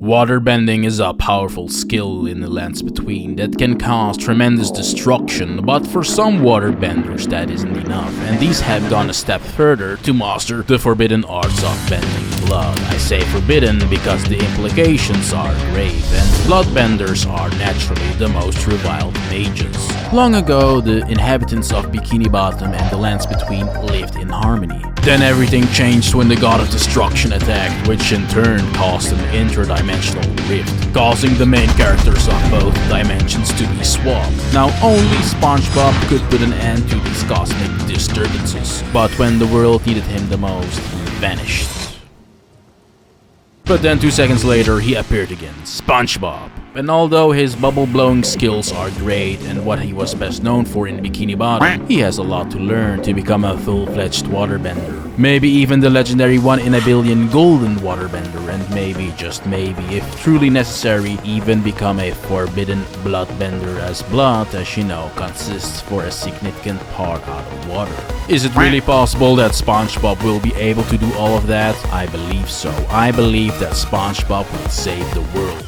Waterbending is a powerful skill in the lands between that can cause tremendous destruction, but for some waterbenders that isn't enough, and these have gone a step further to master the forbidden arts of bending blood. I say forbidden because the implications are grave, and bloodbenders are naturally the most reviled mages. Long ago, the inhabitants of Bikini Bottom and the lands between lived in harmony. Then everything changed when the god of destruction attacked, which in turn caused an interdimensional rift, causing the main characters of both dimensions to be swapped. Now only Spongebob could put an end to these cosmic disturbances, but when the world needed him the most, he vanished. But then 2 seconds later, he appeared again, Spongebob. And although his bubble-blowing skills are great and what he was best known for in Bikini Bottom, he has a lot to learn to become a full-fledged waterbender. Maybe even the legendary 1 in a billion golden waterbender, and maybe, just maybe, if truly necessary, even become a forbidden bloodbender, as blood, as you know, consists for a significant part out of water. Is it really possible that Spongebob will be able to do all of that? I believe so. I believe that Spongebob will save the world.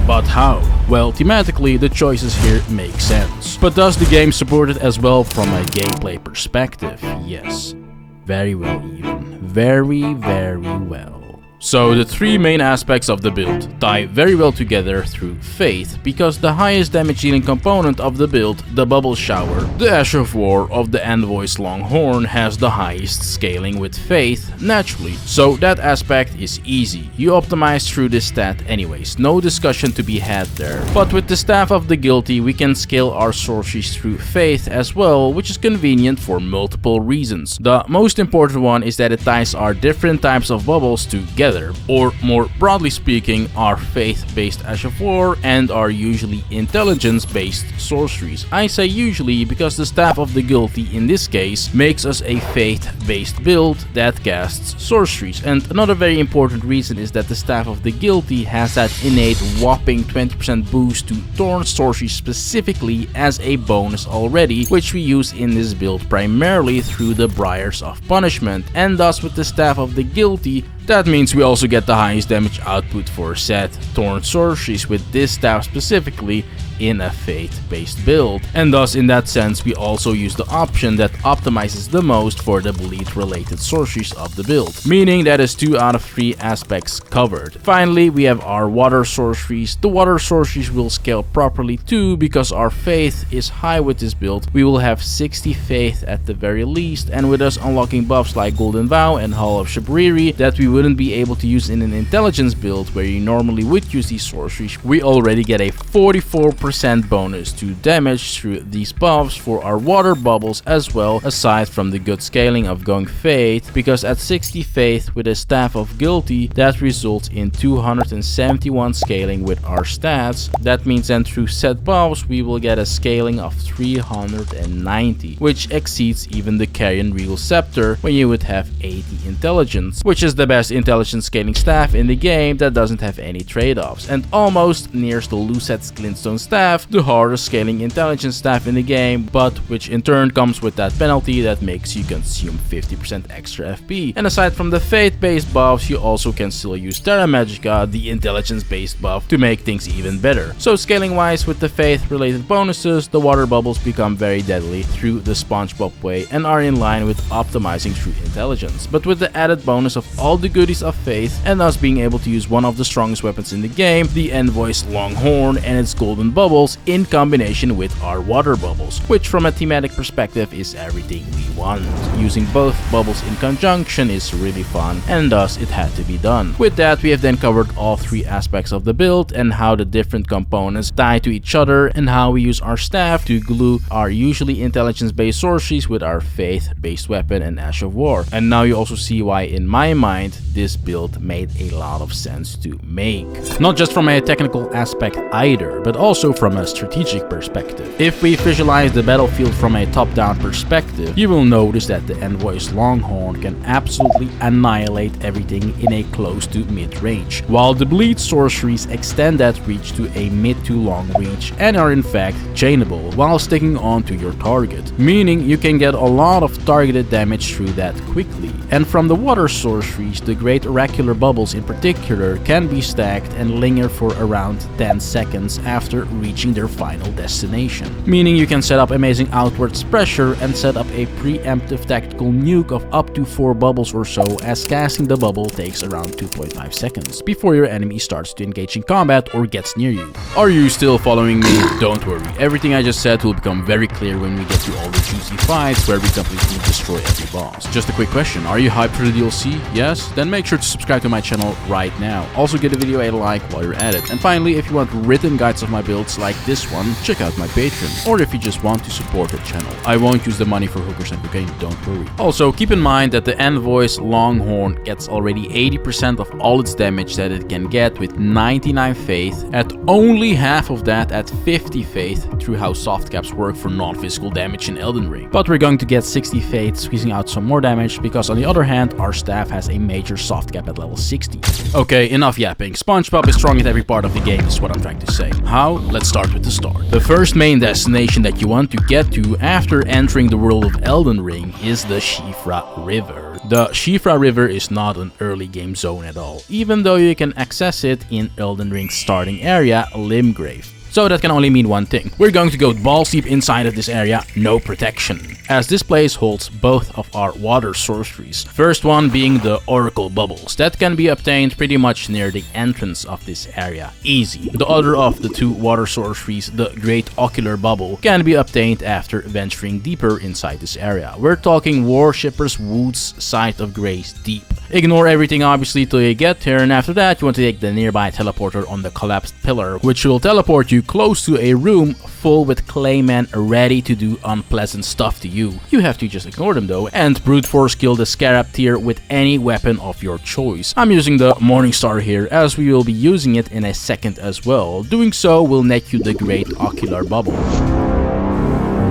But how? Well, thematically, the choices here make sense. But does the game support it as well from a gameplay perspective? Yes. Very well even. Very well. So the 3 main aspects of the build tie very well together through Faith, because the highest damage dealing component of the build, the Bubble Shower, the Ash of War of the Envoy's Longhorn, has the highest scaling with Faith, naturally. So that aspect is easy. You optimize through this stat anyways, no discussion to be had there. But with the Staff of the Guilty, we can scale our sorceries through Faith as well, which is convenient for multiple reasons. The most important one is that it ties our different types of bubbles together. Or more broadly speaking, our faith-based Ash of War and our usually intelligence-based sorceries. I say usually because the Staff of the Guilty in this case makes us a faith-based build that casts sorceries. And another very important reason is that the Staff of the Guilty has that innate whopping 20% boost to Thorn sorceries specifically as a bonus already, which we use in this build primarily through the Briars of Punishment. And thus with the Staff of the Guilty, that means we also get the highest damage output for said Thorn sorceries with this staff specifically in a faith-based build. And thus in that sense we also use the option that optimizes the most for the bleed-related sorceries of the build, meaning that is 2 out of 3 aspects covered. Finally, we have our water sorceries. The water sorceries will scale properly too, because our faith is high with this build. We will have 60 faith at the very least, and with us unlocking buffs like Golden Vow and Hall of Shabriri that we wouldn't be able to use in an intelligence build where you normally would use these sorceries, we already get a 44% bonus to damage through these buffs for our water bubbles as well, aside from the good scaling of going faith, because at 60 faith with a Staff of Guilty, that results in 271 scaling with our stats. That means then through set buffs we will get a scaling of 390, which exceeds even the Carrion Regal Scepter when you would have 80 intelligence, which is the best intelligence scaling staff in the game that doesn't have any trade-offs, and almost nears the Luset's Glintstone staff, the hardest scaling intelligence staff in the game, but which in turn comes with that penalty that makes you consume 50% extra FP. And aside from the faith-based buffs, you also can still use Terra Magica, the intelligence-based buff, to make things even better. So scaling-wise, with the faith-related bonuses, the water bubbles become very deadly through the Spongebob way and are in line with optimizing through intelligence. But with the added bonus of all the goodies of faith, and us being able to use one of the strongest weapons in the game, the Envoy's Longhorn and its golden bubbles, in combination with our water bubbles, which from a thematic perspective is everything we want. Using both bubbles in conjunction is really fun, and thus it had to be done. With that, we have then covered all 3 aspects of the build and how the different components tie to each other, and how we use our staff to glue our usually intelligence-based sorceries with our faith-based weapon and Ash of War. And now you also see why in my mind this build made a lot of sense to make. Not just from a technical aspect either, but also also from a strategic perspective. If we visualize the battlefield from a top-down perspective, you will notice that the envoy's Longhorn can absolutely annihilate everything in a close to mid-range, while the bleed sorceries extend that reach to a mid to long reach and are in fact chainable while sticking on to your target, meaning you can get a lot of targeted damage through that quickly. And from the water sorceries, the great oracular bubbles in particular can be stacked and linger for around 10 seconds after reaching their final destination, meaning you can set up amazing outwards pressure and set up a preemptive tactical nuke of up to 4 bubbles or so, as casting the bubble takes around 2.5 seconds before your enemy starts to engage in combat or gets near you. Are you still following me? Don't worry, everything I just said will become very clear when we get to all the juicy fights where we completely destroy every boss. Just a quick question, are you hyped for the DLC? Yes? Then make sure to subscribe to my channel right now. Also give the video a like while you're at it. And finally, if you want written guides of my builds like this one, check out my Patreon. Or if you just want to support the channel. I won't use the money for hookers and cocaine, don't worry. Also, keep in mind that the envoy's Longhorn gets already 80% of all its damage that it can get with 99 faith, at only half of that at 50 faith through how soft caps work for non-physical damage in Elden Ring. But we're going to get 60 faith, squeezing out some more damage, because on the other hand, our staff has a major soft cap at level 60. Okay, enough yapping. Spongebob is strong at every part of the game, is what I'm trying to say. How? Let's start with the start. The first main destination that you want to get to after entering the world of Elden Ring is the Shifra River. The Shifra River is not an early game zone at all, even though you can access it in Elden Ring's starting area, Limgrave. So that can only mean one thing. We're going to go balls deep inside of this area, no protection, as this place holds both of our water sorceries. First one being the Oracle Bubbles, that can be obtained pretty much near the entrance of this area, easy. The other of the 2 water sorceries, the Great Ocular Bubble, can be obtained after venturing deeper inside this area. We're talking Worshipper's Woods, Site of Grace deep. Ignore everything obviously till you get here, and after that you want to take the nearby teleporter on the collapsed pillar, which will teleport you close to a room full with claymen ready to do unpleasant stuff to you. You have to just ignore them though, and brute force kill the scarab tier with any weapon of your choice. I'm using the Morningstar here, as we will be using it in a second as well. Doing so will net you the Great Ocular Bubble.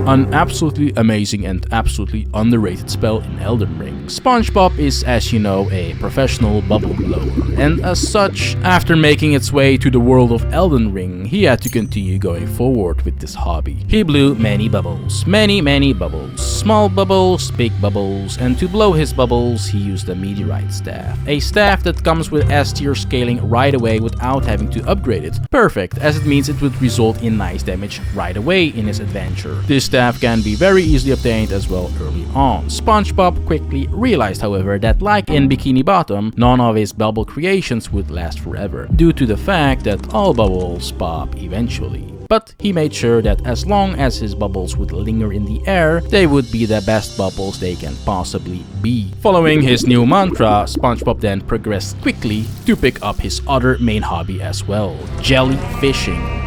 An absolutely amazing and absolutely underrated spell in Elden Ring. Spongebob is, as you know, a professional bubble blower, and as such, after making its way to the world of Elden Ring, he had to continue going forward with this hobby. He blew many bubbles, many bubbles, small bubbles, big bubbles, and to blow his bubbles, he used a meteorite staff. A staff that comes with S tier scaling right away without having to upgrade it. Perfect, as it means it would result in nice damage right away in his adventure. This staff can be very easily obtained as well early on. Spongebob quickly realized, however, that like in Bikini Bottom, none of his bubble creations would last forever, due to the fact that all bubbles pop eventually. But he made sure that as long as his bubbles would linger in the air, they would be the best bubbles they can possibly be. Following his new mantra, Spongebob then progressed quickly to pick up his other main hobby as well, jellyfishing.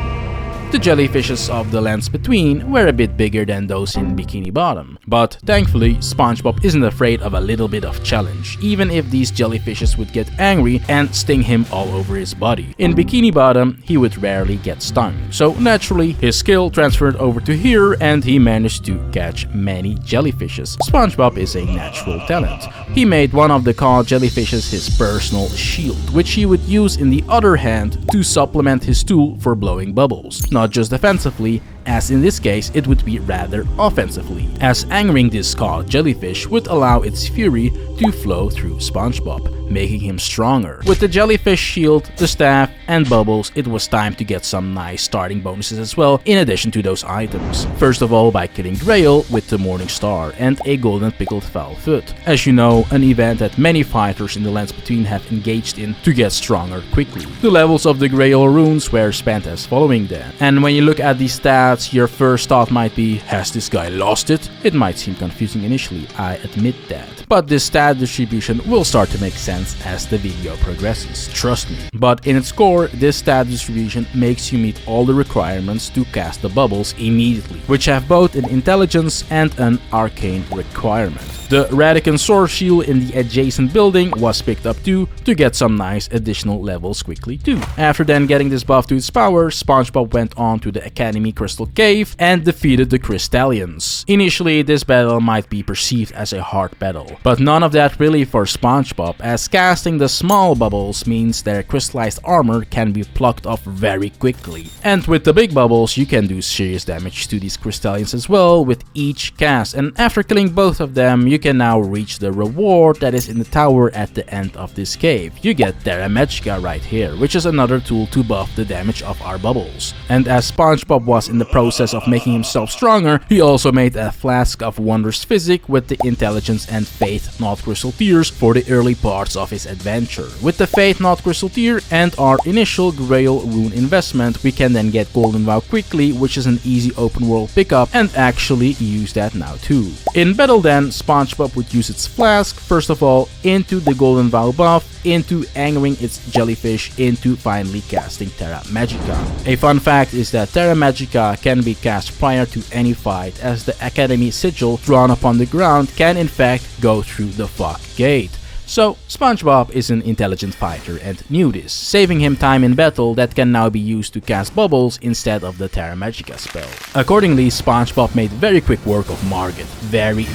The jellyfishes of the lands between were a bit bigger than those in Bikini Bottom, but thankfully Spongebob isn't afraid of a little bit of challenge, even if these jellyfishes would get angry and sting him all over his body. In Bikini Bottom, he would rarely get stung, so naturally his skill transferred over to here and he managed to catch many jellyfishes. Spongebob is a natural talent. He made one of the caught jellyfishes his personal shield, which he would use in the other hand to supplement his tool for blowing bubbles. Not just defensively, as in this case it would be rather offensively, as angering this caught jellyfish would allow its fury to flow through Spongebob, making him stronger. With the jellyfish shield, the staff, and bubbles, it was time to get some nice starting bonuses as well in addition to those items. First of all, by killing Grail with the Morning Star and a golden pickled foul foot. As you know, an event that many fighters in the lands between have engaged in to get stronger quickly. The levels of the Grail runes were spent as following then, and when you look at the staff stats, your first thought might be, has this guy lost it? It might seem confusing initially, I admit that. But this stat distribution will start to make sense as the video progresses, trust me. But in its core, this stat distribution makes you meet all the requirements to cast the bubbles immediately, which have both an intelligence and an arcane requirement. The Radican Sword Shield in the adjacent building was picked up too, to get some nice additional levels quickly too. After then getting this buff to its power, Spongebob went on to the Academy Crystal Cave and defeated the Crystallians. Initially, this battle might be perceived as a hard battle, but none of that really for Spongebob, as casting the small bubbles means their crystallized armor can be plucked off very quickly. And with the big bubbles, you can do serious damage to these Crystallians as well with each cast, and after killing both of them, you can now reach the reward that is in the tower at the end of this cave. You get Terra Magica right here, which is another tool to buff the damage of our bubbles. And as Spongebob was in the process of making himself stronger, he also made a Flask of Wondrous Physic with the Intelligence and Faith Not Crystal Tiers for the early parts of his adventure. With the Faith Not Crystal Tier and our initial Grail Rune investment, we can then get Golden Vow quickly, which is an easy open world pickup, and actually use that now too. In battle then, Spongebob would use its Flask, first of all, into the Golden Vow buff, into angering its jellyfish, into finally casting Terra Magica. A fun fact is that Terra Magica can be cast prior to any fight, as the Academy sigil drawn upon the ground can in fact go through the Fog Gate. So, Spongebob is an intelligent fighter and knew this, saving him time in battle that can now be used to cast bubbles instead of the Terra Magica spell. Accordingly, Spongebob made very quick work of Margit, very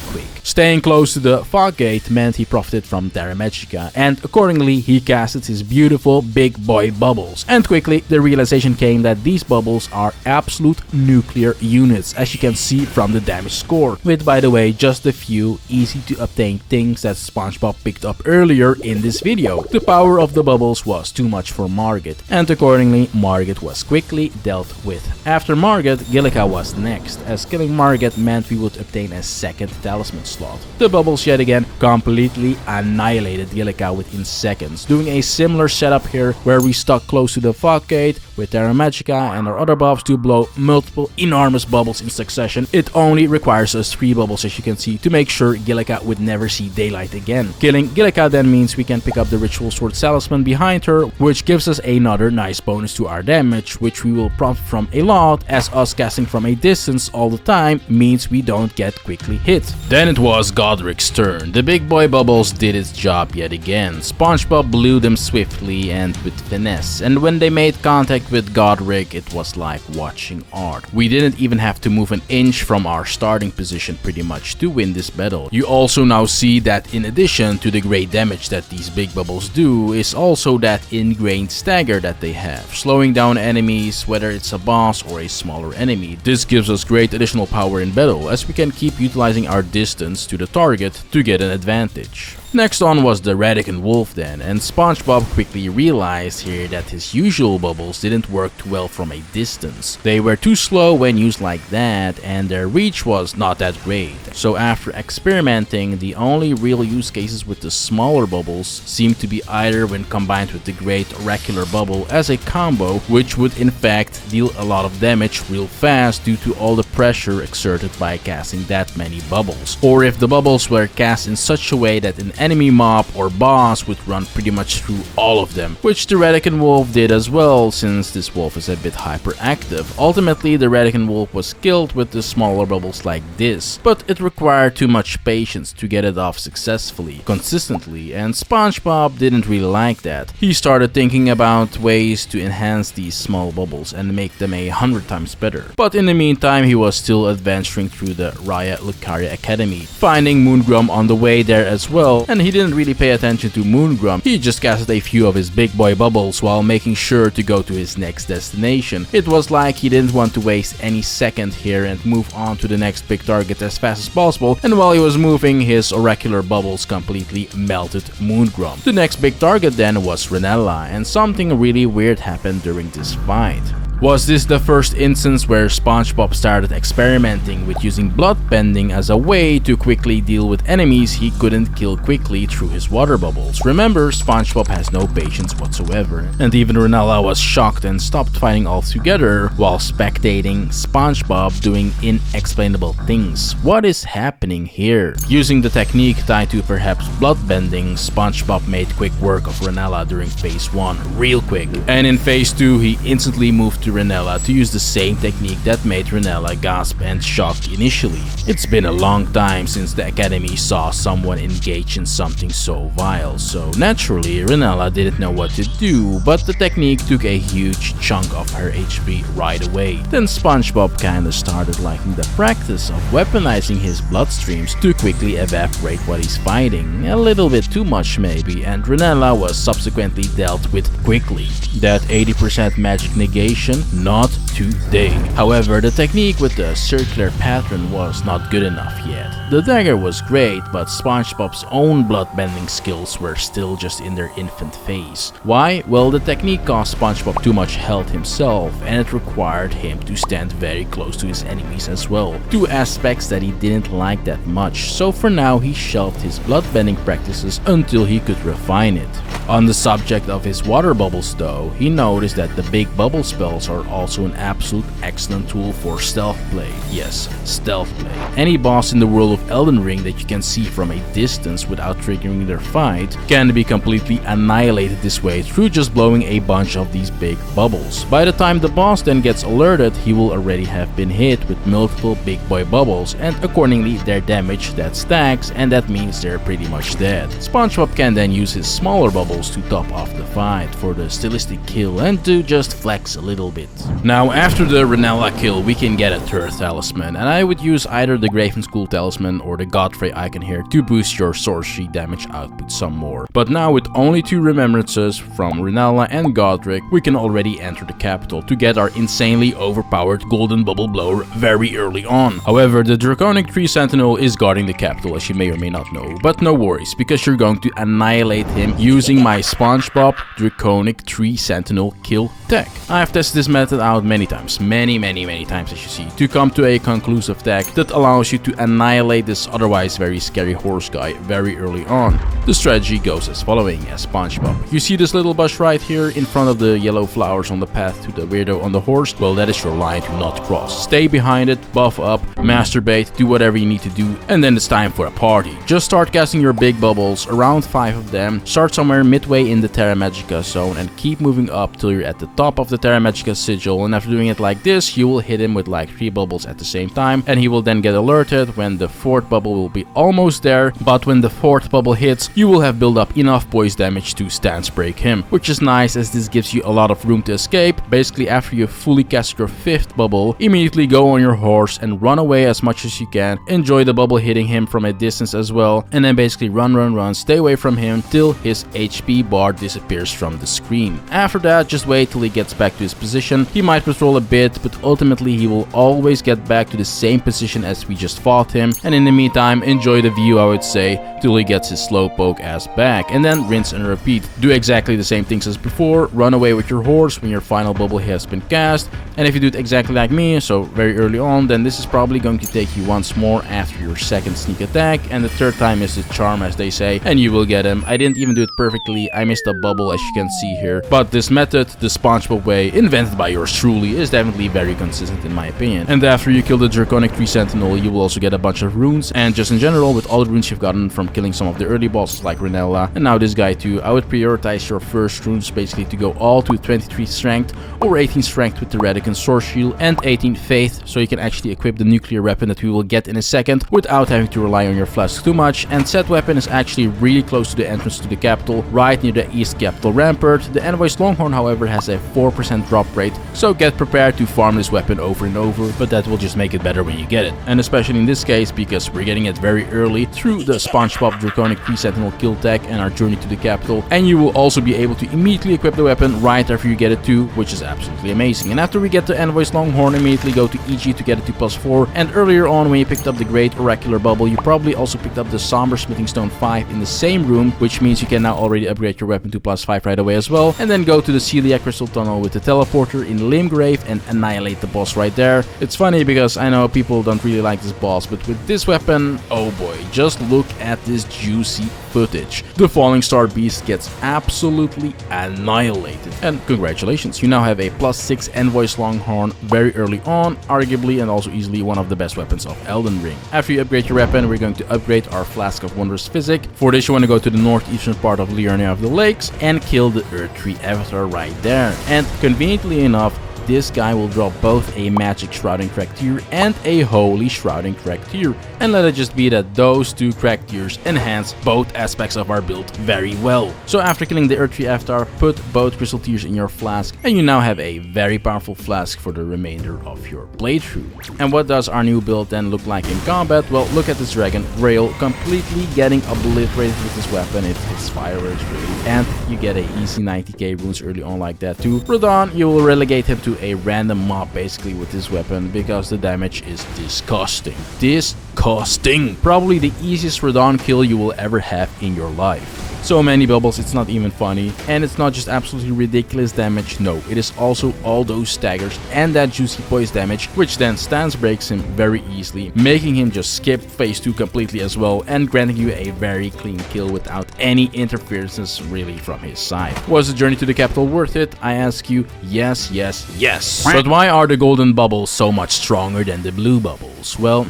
quick. Staying close to the Fog Gate meant he profited from Terra Magica, and accordingly he casted his beautiful big boy bubbles. And quickly the realization came that these bubbles are absolute nuclear units, as you can see from the damage score, with, by the way, just a few easy to obtain things that Spongebob picked up earlier in this video. The power of the bubbles was too much for Margit, and accordingly Margit was quickly dealt with. After Margit, Gillica was next, as killing Margit meant we would obtain a second talisman slot. The bubbles yet again completely annihilated Gillica within seconds, doing a similar setup here where we stuck close to the Fog Gate with Terra Magica and our other buffs to blow multiple enormous bubbles in succession. It only requires us 3 bubbles, as you can see, to make sure Gillica would never see daylight again. Killing Gillica then means we can pick up the Ritual Sword Talisman behind her, which gives us another nice bonus to our damage, which we will profit from a lot, as us casting from a distance all the time means we don't get quickly hit. Then it was Godric's turn. The big boy bubbles did its job yet again. Spongebob blew them swiftly and with finesse, and when they made contact with Godric, it was like watching art. We didn't even have to move an inch from our starting position pretty much to win this battle. You also now see that in addition to the great damage that these big bubbles do, is also that ingrained stagger that they have, slowing down enemies, whether it's a boss or a smaller enemy. This gives us great additional power in battle, as we can keep utilizing our distance to the target to get an advantage. Next on was the Radican Wolf then, and Spongebob quickly realized here that his usual bubbles didn't work too well from a distance. They were too slow when used like that, and their reach was not that great. So after experimenting, the only real use cases with the smaller bubbles seemed to be either when combined with the Great Oracular Bubble as a combo, which would in fact deal a lot of damage real fast due to all the pressure exerted by casting that many bubbles, or if the bubbles were cast in such a way that an enemy mob or boss would run pretty much through all of them, which the Radican Wolf did as well, since this wolf is a bit hyperactive. Ultimately, the Radican Wolf was killed with the smaller bubbles like this, but it required too much patience to get it off successfully, consistently, and Spongebob didn't really like that. He started thinking about ways to enhance these small bubbles and make them 100 times better. But in the meantime, he was still adventuring through the Raya Lucaria Academy, finding Moongrum on the way there as well, and he didn't really pay attention to Moongrum. He just casted a few of his big boy bubbles while making sure to go to his next destination. It was like he didn't want to waste any second here and move on to the next big target as fast as possible, and while he was moving, his oracular bubbles completely melted Moongrum. The next big target then was Renella, and something really weird happened during this fight. Was this the first instance where Spongebob started experimenting with using blood bending as a way to quickly deal with enemies he couldn't kill quickly through his water bubbles? Remember, Spongebob has no patience whatsoever, and even Renella was shocked and stopped fighting altogether while spectating Spongebob doing inexplainable things. What is happening here? Using the technique tied to perhaps blood bending, Spongebob made quick work of Renella during phase 1, real quick, and in phase 2 he instantly moved to Renella to use the same technique that made Renella gasp and shocked initially. It's been a long time since the Academy saw someone engage in something so vile, so naturally Renella didn't know what to do, but the technique took a huge chunk of her HP right away. Then Spongebob kinda started liking the practice of weaponizing his bloodstreams to quickly evaporate what he's fighting, a little bit too much maybe, and Renella was subsequently dealt with quickly. That 80% magic negation? Not today. However, the technique with the circular pattern was not good enough yet. The dagger was great, but Spongebob's own bloodbending skills were still just in their infant phase. Why? Well, the technique cost Spongebob too much health himself, and it required him to stand very close to his enemies as well. Two aspects that he didn't like that much, so for now he shelved his bloodbending practices until he could refine it. On the subject of his water bubbles though, he noticed that the big bubble spells are also an absolute excellent tool for stealth play. Yes, stealth play. Any boss in the world of Elden Ring that you can see from a distance without triggering their fight can be completely annihilated this way through just blowing a bunch of these big bubbles. By the time the boss then gets alerted, he will already have been hit with multiple big boy bubbles, and accordingly their damage that stacks, and that means they're pretty much dead. Spongebob can then use his smaller bubbles to top off the fight for the stylistic kill and to just flex a little bit. Now after the Renella kill we can get a third talisman, and I would use either the Graven School talisman or the Godfrey icon here to boost your sorcery damage output some more. But now with only 2 remembrances from Renella and Godric, we can already enter the capital to get our insanely overpowered golden bubble blower very early on. However, the Draconic Tree Sentinel is guarding the capital, as you may or may not know, but no worries, because you're going to annihilate him using my Spongebob Draconic Tree Sentinel kill tech. I've tested this method out many times, many times as you see, to come to a conclusive tech that allows you to annihilate this otherwise very scary horse guy very early on. The strategy goes as following as Spongebob. You see this little bush right here in front of the yellow flowers on the path to the weirdo on the horse? Well, that is your line to not cross. Stay behind it, buff up, masturbate, do whatever you need to do, and then it's time for a party. Just start casting your big bubbles, around 5 of them, start somewhere midway in the Terra Magica zone and keep moving up till you're at the top of the Terra Magica sigil, and after doing it like this, you will hit him with like 3 bubbles at the same time, and he will then get alerted when the 4th bubble will be almost there, but when the 4th bubble hits, you will have built up enough poise damage to stance break him, which is nice as this gives you a lot of room to escape. Basically, after you fully cast your 5th bubble, immediately go on your horse and run away as much as you can, enjoy the bubble hitting him from a distance as well, and then basically run, stay away from him till his HP bar disappears from the screen. After that, just wait till he gets back to his position. He might patrol a bit, but ultimately he will always get back to the same position as we just fought him, and in the meantime enjoy the view, I would say, till he gets his slowpoke ass back, and then rinse and repeat. Do exactly the same things as before, run away with your horse when your final bubble has been cast, and if you do it exactly like me, so very early on, then this is probably going to take you once more after your 2nd sneak attack, and the 3rd time is the charm, as they say, and you will get him. I didn't even do it perfectly, I missed a bubble as you can see here, but this method, the Spongebob way, invented by yours truly, is definitely very consistent in my opinion. And after you kill the Draconic Tree Sentinel, you will also get a bunch of runes, and just in general, with all the runes you've gotten from killing some of the early bosses like Renella, and now this guy too, I would prioritize your first runes basically to go all to 23 strength or 18 strength with the Radican Sword Shield and 18 faith, so you can actually equip the nuclear weapon that we will get in a second without having to rely on your flask too much. And said weapon is actually really close to the entrance to the capital, right near the East Capital Rampart. The Envoy's Longhorn, however, has a 4% drop rate, so get prepared to farm this weapon over and over, but that will just make it better when you get it. And especially in this case, because we're getting it very early through the Spongebob Draconic Tree Sentinel kill tech and our journey to the capital, and you will also be able to immediately equip the weapon right after you get it too, which is absolutely amazing. And after we get the Envoy's Longhorn, immediately go to EG to get it to +4, and earlier on when you picked up the Great Oracular Bubble, you probably also picked up the Somber Smithing Stone 5 in the same room, which means you can now already simply upgrade your weapon to +5 right away as well, and then go to the Celiac Crystal Tunnel with the teleporter in Limgrave and annihilate the boss right there. It's funny because I know people don't really like this boss, but with this weapon, oh boy, just look at this juicy footage. The Falling Star Beast gets absolutely annihilated. And congratulations, you now have a +6 Envoy's Longhorn very early on, arguably and also easily one of the best weapons of Elden Ring. After you upgrade your weapon, we're going to upgrade our Flask of Wondrous Physic. For this, you want to go to the northeastern part of Liurnia of the Lakes and kill the Earth Tree Avatar right there. And conveniently enough, this guy will drop both a Magic Shrouding Cracktear and a Holy Shrouding Cracktear. And let it just be that those two Cracktears enhance both aspects of our build very well. So after killing the Earth Tree Avatar, put both Crystal Tears in your flask, and you now have a very powerful flask for the remainder of your playthrough. And what does our new build then look like in combat? Well, look at this dragon, Grail, completely getting obliterated with this weapon. It hits fireworks really, and you get a easy 90k runes early on like that too. Radon, you will relegate him to a random mob basically with this weapon because the damage is disgusting. Disgusting! Probably the easiest Radon kill you will ever have in your life. So many bubbles, it's not even funny. And it's not just absolutely ridiculous damage, no, it is also all those staggers and that juicy poise damage, which then stance breaks him very easily, making him just skip phase 2 completely as well, and granting you a very clean kill without any interferences really from his side. Was the journey to the capital worth it? I ask you, yes, yes, yes. But why are the golden bubbles so much stronger than the blue bubbles? Well,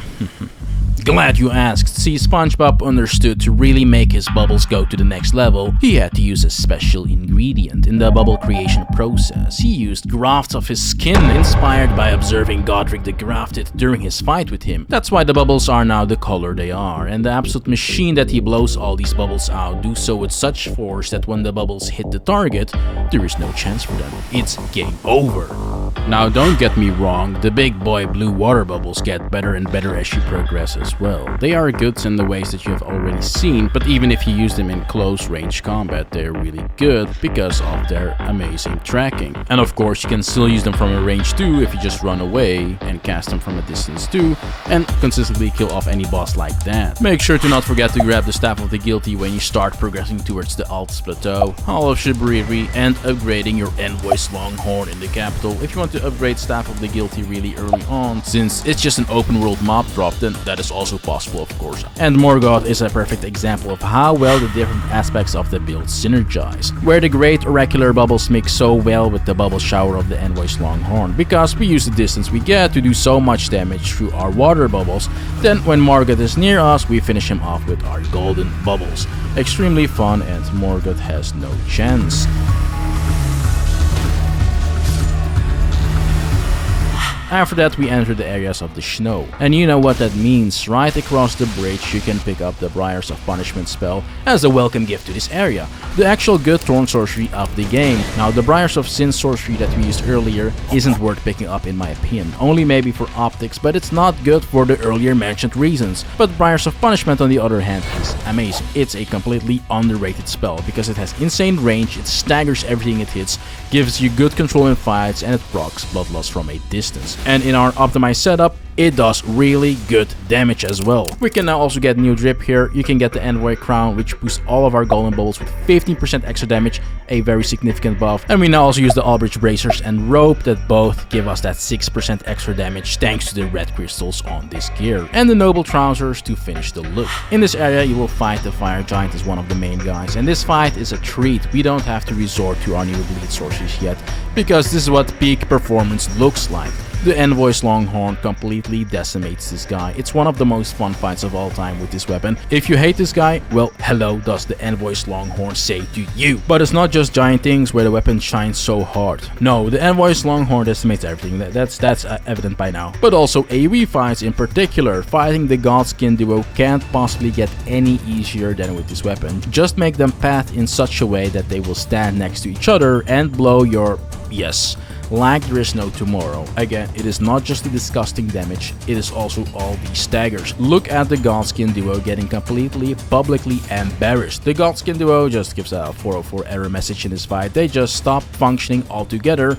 glad you asked. See, Spongebob understood to really make his bubbles go to the next level, he had to use a special ingredient in the bubble creation process. He used grafts of his skin, inspired by observing Godric the Grafted during his fight with him. That's why the bubbles are now the color they are, and the absolute machine that he blows all these bubbles out do so with such force that when the bubbles hit the target, there is no chance for them. It's game over. Now don't get me wrong, the big boy blue water bubbles get better and better as you progress as well. They are good in the ways that you have already seen, but even if you use them in close range combat, they're really good because of their amazing tracking. And of course, you can still use them from a range too if you just run away and cast them from a distance too, and consistently kill off any boss like that. Make sure to not forget to grab the Staff of the Guilty when you start progressing towards the Altus Plateau, Hall of Shibriri, and upgrading your Envoy's Longhorn in the capital. If you want to upgrade Staff of the Guilty really early on, since it's just an open world mob drop, then that is also possible of course. And Morgoth is a perfect example of how well the different aspects of the build synergize, where the great oracular bubbles mix so well with the bubble shower of the Envoy's Longhorn, because we use the distance we get to do so much damage through our water bubbles. Then when Morgoth is near us, we finish him off with our golden bubbles. Extremely fun, and Morgoth has no chance. After that, we enter the areas of the snow. And you know what that means, right across the bridge you can pick up the Briars of Punishment spell as a welcome gift to this area. The actual good thorn sorcery of the game. Now, the Briars of Sin sorcery that we used earlier isn't worth picking up in my opinion, only maybe for optics, but it's not good for the earlier mentioned reasons. But Briars of Punishment on the other hand is amazing. It's a completely underrated spell because it has insane range, it staggers everything it hits, gives you good control in fights, and it procs Bloodlust from a distance. And in our optimized setup, it does really good damage as well. We can now also get new drip here. You can get the Envoy Crown, which boosts all of our golden bubbles with 15% extra damage, a very significant buff. And we now also use the Albridge Bracers and Rope that both give us that 6% extra damage thanks to the red crystals on this gear. And the Noble Trousers to finish the look. In this area you will fight the Fire Giant as one of the main guys, and this fight is a treat. We don't have to resort to our new bleed sorceries yet, because this is what peak performance looks like. The Envoy's Longhorn completely decimates this guy. It's one of the most fun fights of all time with this weapon. If you hate this guy, well, hello does the Envoy's Longhorn say to you. But it's not just giant things where the weapon shines so hard. No, the Envoy's Longhorn decimates everything. That's evident by now. But also AoE fights in particular. Fighting the Godskin duo can't possibly get any easier than with this weapon. Just make them path in such a way that they will stand next to each other and blow your... yes, like there is no tomorrow. Again, it is not just the disgusting damage, it is also all these staggers. Look at the Godskin duo getting completely publicly embarrassed. The Godskin duo just gives a 404 error message in this fight. They just stop functioning altogether.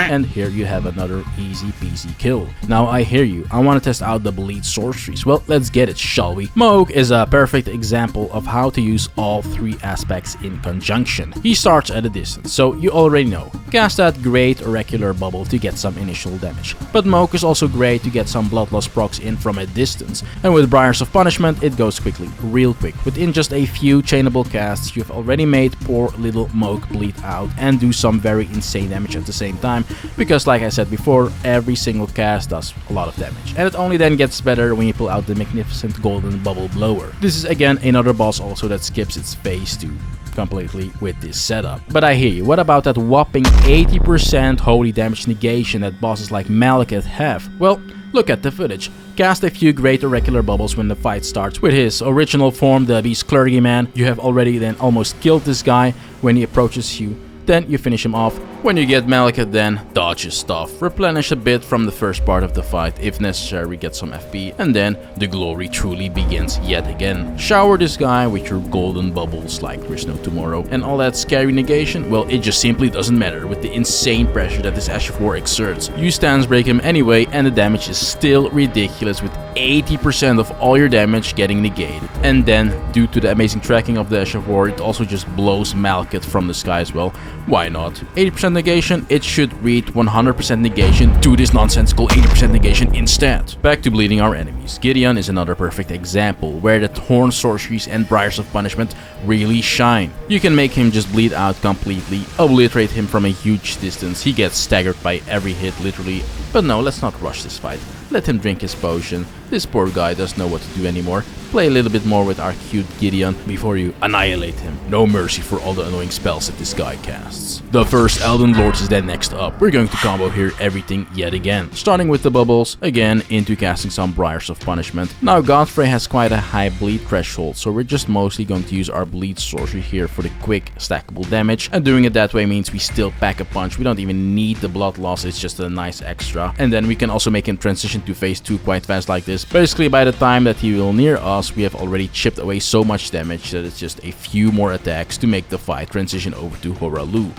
and here you have another easy peasy kill. Now I hear you, I want to test out the bleed sorceries. Well, let's get it, shall we? Moog is a perfect example of how to use all three aspects in conjunction. He starts at a distance, so you already know. Cast that great oracular bubble to get some initial damage. But Moog is also great to get some blood loss procs in from a distance. And with Briars of Punishment, it goes quickly, real quick. Within just a few chainable casts, you've already made poor little Moog bleed out and do some very insane damage at the same time, because like I said before, every single cast does a lot of damage. And it only then gets better when you pull out the magnificent golden bubble blower. This is again another boss also that skips its phase 2 completely with this setup. But I hear you, what about that whopping 80% holy damage negation that bosses like Malekith have? Well, look at the footage. Cast a few great oracular bubbles when the fight starts. With his original form, the Beast Clergyman, you have already then almost killed this guy when he approaches you. Then you finish him off. When you get Malekith, then dodge his stuff, replenish a bit from the first part of the fight, if necessary get some FP, and then the glory truly begins yet again. Shower this guy with your golden bubbles like there's no tomorrow, and all that scary negation, well, it just simply doesn't matter with the insane pressure that this Ash of War exerts. You stance break him anyway, and the damage is still ridiculous with 80% of all your damage getting negated. And then, due to the amazing tracking of the Ash of War, it also just blows Malekith from the sky as well. Why not? 80% negation, it should read 100% negation to this nonsensical 80% negation instead. Back to bleeding our enemies. Gideon is another perfect example where the Thorn Sorceries and Briars of Punishment really shine. You can make him just bleed out completely, obliterate him from a huge distance, he gets staggered by every hit literally. But no, let's not rush this fight. Let him drink his potion. This poor guy doesn't know what to do anymore. Play a little bit more with our cute Gideon before you annihilate him. No mercy for all the annoying spells that this guy casts. The first Elden Lords is then next up. We're going to combo here everything yet again. Starting with the bubbles, again into casting some Briars of Punishment. Now Godfrey has quite a high bleed threshold, so we're just mostly going to use our bleed sorcery here for the quick stackable damage. And doing it that way means we still pack a punch. We don't even need the blood loss, it's just a nice extra. And then we can also make him transition to phase 2 quite fast like this. Basically by the time that he will near us, we have already chipped away so much damage that it's just a few more attacks to make the fight transition over to Horalu.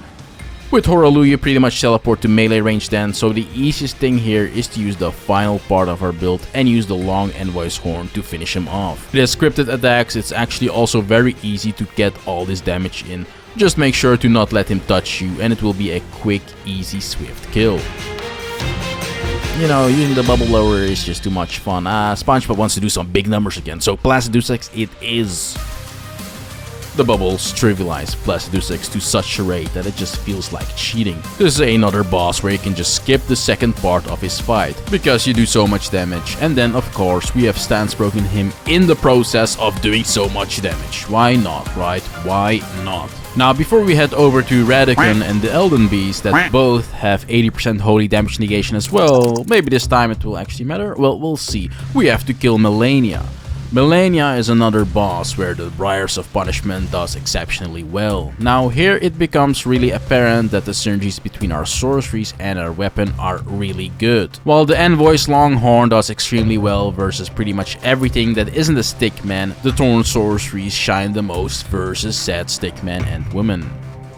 With Horalu, you pretty much teleport to melee range then, so the easiest thing here is to use the final part of our build and use the long Envoy's Horn to finish him off. With scripted attacks, it's actually also very easy to get all this damage in. Just make sure to not let him touch you and it will be a quick, easy, swift kill. You know, using the bubble blower is just too much fun. Spongebob wants to do some big numbers again, so Placidusix it is. The bubbles trivialize Placidusix to such a rate that it just feels like cheating. This is another boss where you can just skip the second part of his fight, because you do so much damage. And then of course we have stance broken him in the process of doing so much damage. Why not, right? Why not? Now before we head over to Radicon and the Elden Beast that both have 80% holy damage negation as well, maybe this time it will actually matter? Well, we'll see. We have to kill Melania. Melania is another boss where the Briars of Punishment does exceptionally well. Now here it becomes really apparent that the synergies between our sorceries and our weapon are really good. While the Envoy's Longhorn does extremely well versus pretty much everything that isn't a stickman, the Thorn Sorceries shine the most versus said stickman and woman.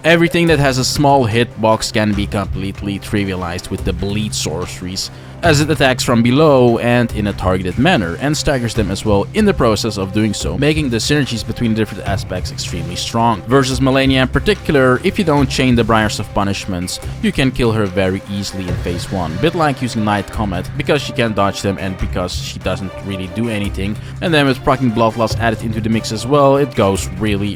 Everything that has a small hitbox can be completely trivialized with the bleed sorceries, as it attacks from below and in a targeted manner, and staggers them as well in the process of doing so, making the synergies between the different aspects extremely strong. Versus Melania in particular, if you don't chain the Briars of Punishments, you can kill her very easily in phase 1, bit like using Night Comet, because she can dodge them and because she doesn't really do anything, and then with proccing blood loss added into the mix as well, it goes really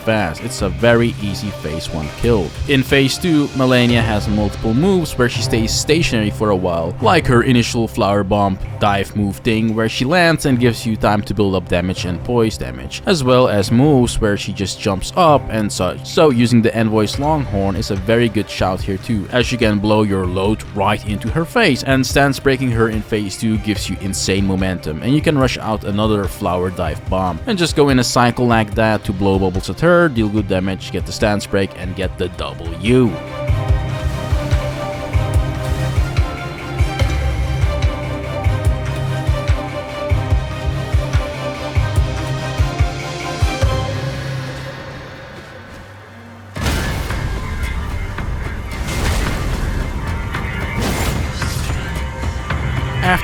fast. It's a very easy phase 1 kill. In phase 2, Melania has multiple moves where she stays stationary for a while, like her initial flower bomb dive move thing where she lands and gives you time to build up damage and poise damage, as well as moves where she just jumps up and such. So using the Envoy's Longhorn is a very good shout here too, as you can blow your load right into her face, and stance breaking her in phase 2 gives you insane momentum, and you can rush out another flower dive bomb and just go in a cycle like that to blow bubbles at her, deal good damage, get the stance break and get the W.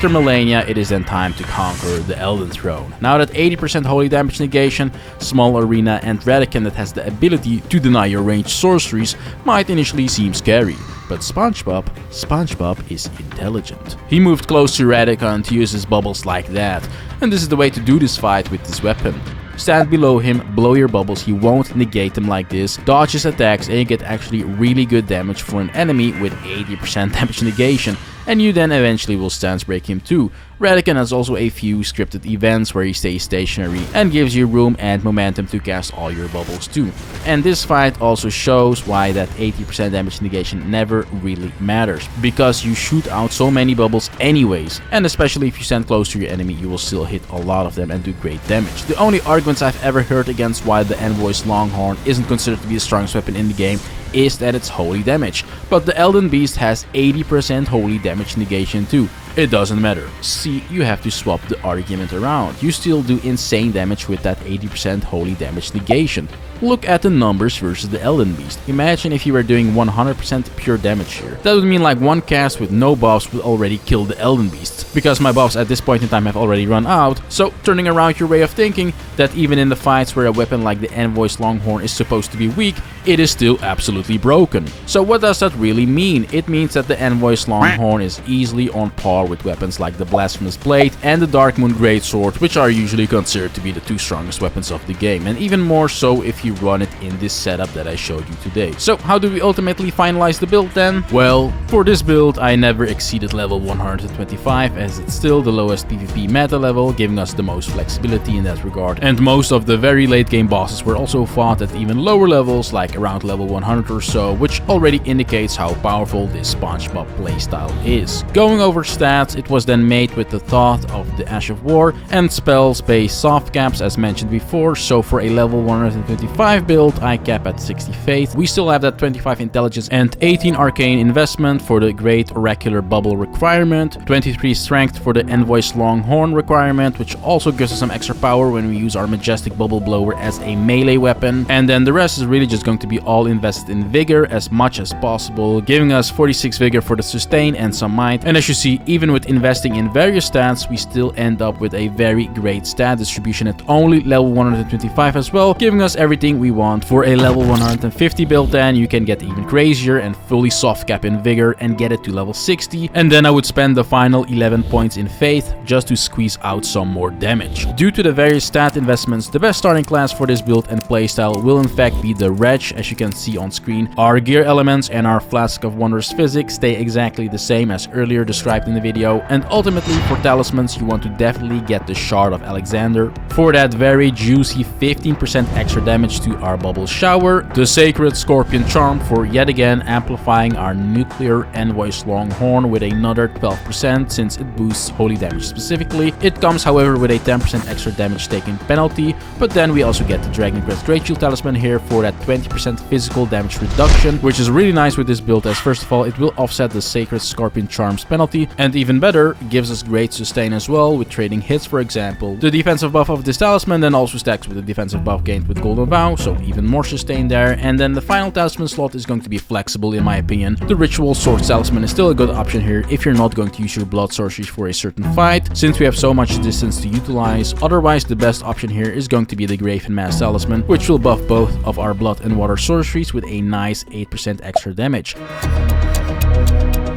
after millennia, it is then time to conquer the Elden Throne. Now that 80% holy damage negation, small arena, and Radican that has the ability to deny your ranged sorceries might initially seem scary. But SpongeBob is intelligent. He moved close to Radican to use his bubbles like that, and this is the way to do this fight with this weapon. Stand below him, blow your bubbles, he won't negate them like this, dodge his attacks, and you get actually really good damage for an enemy with 80% damage negation, and you then eventually will stance break him too. Radican has also a few scripted events where he stays stationary and gives you room and momentum to cast all your bubbles too. And this fight also shows why that 80% damage negation never really matters, because you shoot out so many bubbles anyways, and especially if you stand close to your enemy you will still hit a lot of them and do great damage. The only arguments I've ever heard against why the Envoy's Longhorn isn't considered to be the strongest weapon in the game is that it's holy damage, but the Elden Beast has 80% holy damage negation too. It doesn't matter. See, you have to swap the argument around. You still do insane damage with that 80% holy damage negation. Look at the numbers versus the Elden Beast. Imagine if you were doing 100% pure damage here. That would mean like one cast with no buffs would already kill the Elden Beast, because my buffs at this point in time have already run out. So turning around your way of thinking, that even in the fights where a weapon like the Envoy's Longhorn is supposed to be weak, it is still absolutely broken. So what does that really mean? It means that the Envoy's Longhorn is easily on par with weapons like the Blasphemous Blade and the Darkmoon Greatsword, which are usually considered to be the two strongest weapons of the game, and even more so if you run it in this setup that I showed you today. So how do we ultimately finalize the build then? Well, for this build I never exceeded level 125, as it's still the lowest PvP meta level, giving us the most flexibility in that regard, and most of the very late game bosses were also fought at even lower levels, like around level 100 or so, which already indicates how powerful this SpongeBob playstyle is. Going over stats, it was then made with the thought of the Ash of War and spells based soft caps as mentioned before, so for a level 125 build I cap at 60 faith. We still have that 25 intelligence and 18 arcane investment for the great oracular bubble requirement, 23 strength for the Envoy's Longhorn requirement, which also gives us some extra power when we use our majestic bubble blower as a melee weapon, and then the rest is really just going to be all invested in vigor as much as possible, giving us 46 vigor for the sustain and some might. And as you see, even with investing in various stats, we still end up with a very great stat distribution at only level 125 as well, giving us everything we want. For a level 150 build then you can get even crazier and fully soft cap in vigor and get it to level 60, and then I would spend the final 11 points in faith just to squeeze out some more damage. Due to the various stat investments, the best starting class for this build and playstyle will in fact be the Wretch. As you can see on screen, our gear elements and our Flask of Wondrous Physics stay exactly the same as earlier described in the video, and ultimately for talismans you want to definitely get the Shard of Alexander for that very juicy 15% extra damage to our bubble shower, the Sacred Scorpion Charm for yet again amplifying our nuclear Envoy's Longhorn with another 12% since it boosts holy damage specifically. It comes however with a 10% extra damage taken penalty, but then we also get the Dragon Breath Great Shield Talisman here for that 20% physical damage reduction, which is really nice with this build, as first of all it will offset the Sacred Scorpion Charm's penalty, and even better, gives us great sustain as well with trading hits. For example, the defensive buff of this talisman then also stacks with the defensive buff gained with Golden Vow, so even more sustain there. And then the final talisman slot is going to be flexible in my opinion. The Ritual Sword Talisman is still a good option here if you're not going to use your blood sorceries for a certain fight, since we have so much distance to utilize. Otherwise, the best option here is going to be the Graven Mass Talisman, which will buff both of our blood and water sorceries with a nice 8% extra damage.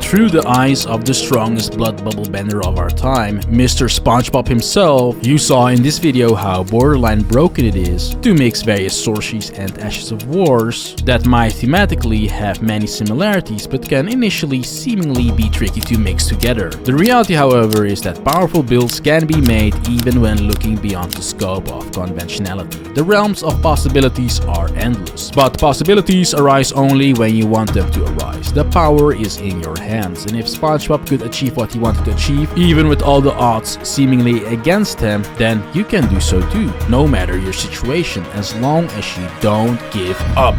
Through the eyes of the strongest blood bubble bender of our time, Mr. Spongebob himself, you saw in this video how borderline broken it is to mix various sorceries and Ashes of Wars that might thematically have many similarities but can initially seemingly be tricky to mix together. The reality, however, is that powerful builds can be made even when looking beyond the scope of conventionality. The realms of possibilities are endless, but possibilities arise only when you want them to arise. The power is in your hands. And if SpongeBob could achieve what he wanted to achieve, even with all the odds seemingly against him, then you can do so too, no matter your situation, as long as you don't give up.